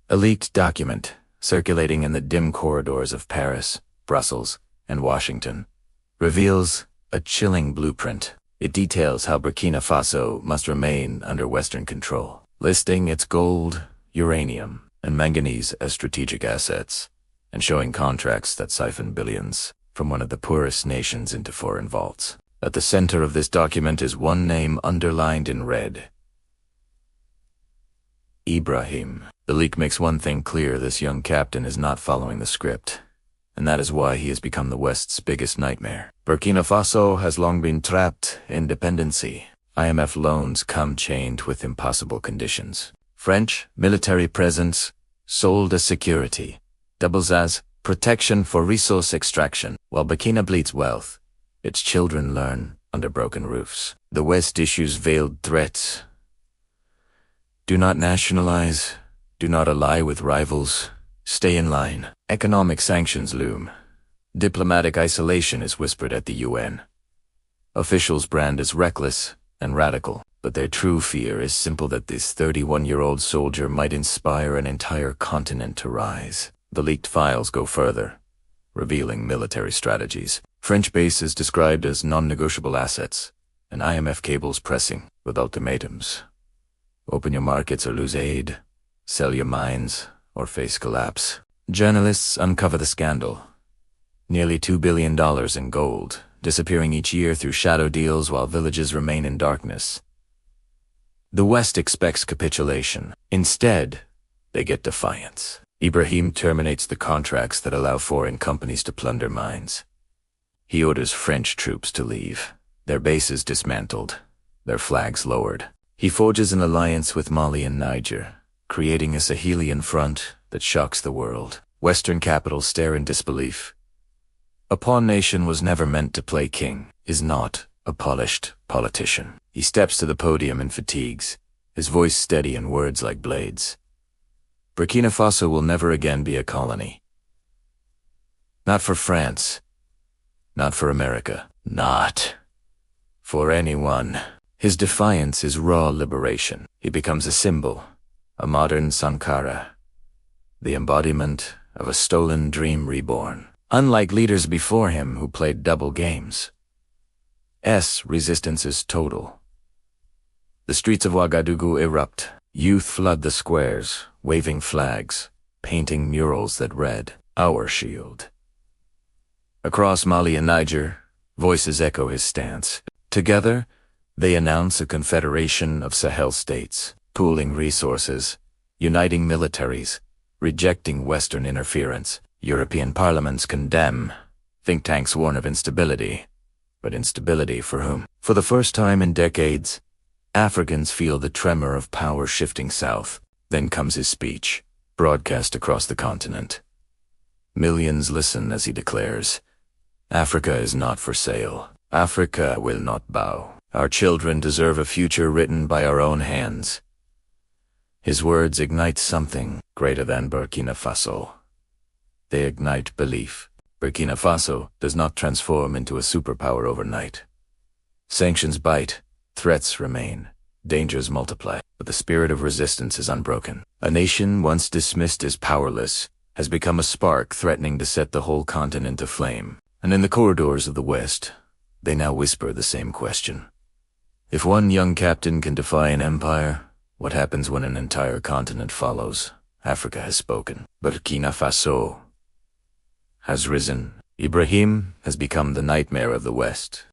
A leaked document, circulating in the dim corridors of Paris, Brussels, and Washington, reveals a chilling blueprint. It details how Burkina Faso must remain under Western control, listing its gold, uranium, and manganese as strategic assets, and showing contracts that siphon billions from one of the poorest nations into foreign vaults. At the center of this document is one name underlined in red: Ibrahim. The leak makes one thing clear: this young captain is not following the script, and that is why he has become the West's biggest nightmare. Burkina Faso has long been trapped in dependency. IMF loans come chained with impossible conditions. French military presence, sold as security, doubles as protection for resource extraction. While Burkina bleeds wealth, its children learn under broken roofs. The West issues veiled threats. Do not nationalize. Do not ally with rivals. Stay in line. Economic sanctions loom. Diplomatic isolation is whispered at the UN. Officials brand as reckless and radical, but their true fear is simple: that this 31-year-old soldier might inspire an entire continent to rise. The leaked files go further, revealing military strategies. French bases described as non-negotiable assets, and IMF cables pressing with ultimatums. Open your markets or lose aid. Sell your mines or face collapse. Journalists uncover the scandal. Nearly $2 billion in gold, disappearing each year through shadow deals while villages remain in darkness. The West expects capitulation. Instead, they get defiance. Ibrahim terminates the contracts that allow foreign companies to plunder mines. He orders French troops to leave, their bases dismantled, their flags lowered. He forges an alliance with Mali and Niger, creating a Sahelian front that shocks the world. Western capitals stare in disbelief. A pawn nation was never meant to play king, is not a polished politician. He steps to the podium in fatigues, his voice steady and words like blades. Burkina Faso will never again be a colony. Not for France. Not for America. Not for anyone. His defiance is raw liberation. He becomes a symbol, a modern Sankara, the embodiment of a stolen dream reborn. Unlike leaders before him who played double games, resistance is total. The streets of Ouagadougou erupt. Youth flood the squares, waving flags, painting murals that read, "Our shield." Across Mali and Niger, voices echo his stance. Together, they announce a confederation of Sahel states, pooling resources, uniting militaries, rejecting Western interference. European parliaments condemn. Think tanks warn of instability. But instability for whom? For the first time in decades, Africans feel the tremor of power shifting south. Then comes his speech, broadcast across the continent. Millions listen as he declares, "Africa is not for sale. Africa will not bow. Our children deserve a future written by our own hands." His words ignite something greater than Burkina Faso. They ignite belief. Burkina Faso does not transform into a superpower overnight. Sanctions bite, threats remain, dangers multiply, but the spirit of resistance is unbroken. A nation once dismissed as powerless has become a spark threatening to set the whole continent aflame. And in the corridors of the West, they now whisper the same question. If one young captain can defy an empire, what happens when an entire continent follows? Africa has spoken. Burkina Faso has risen. Ibrahim has become the nightmare of the West.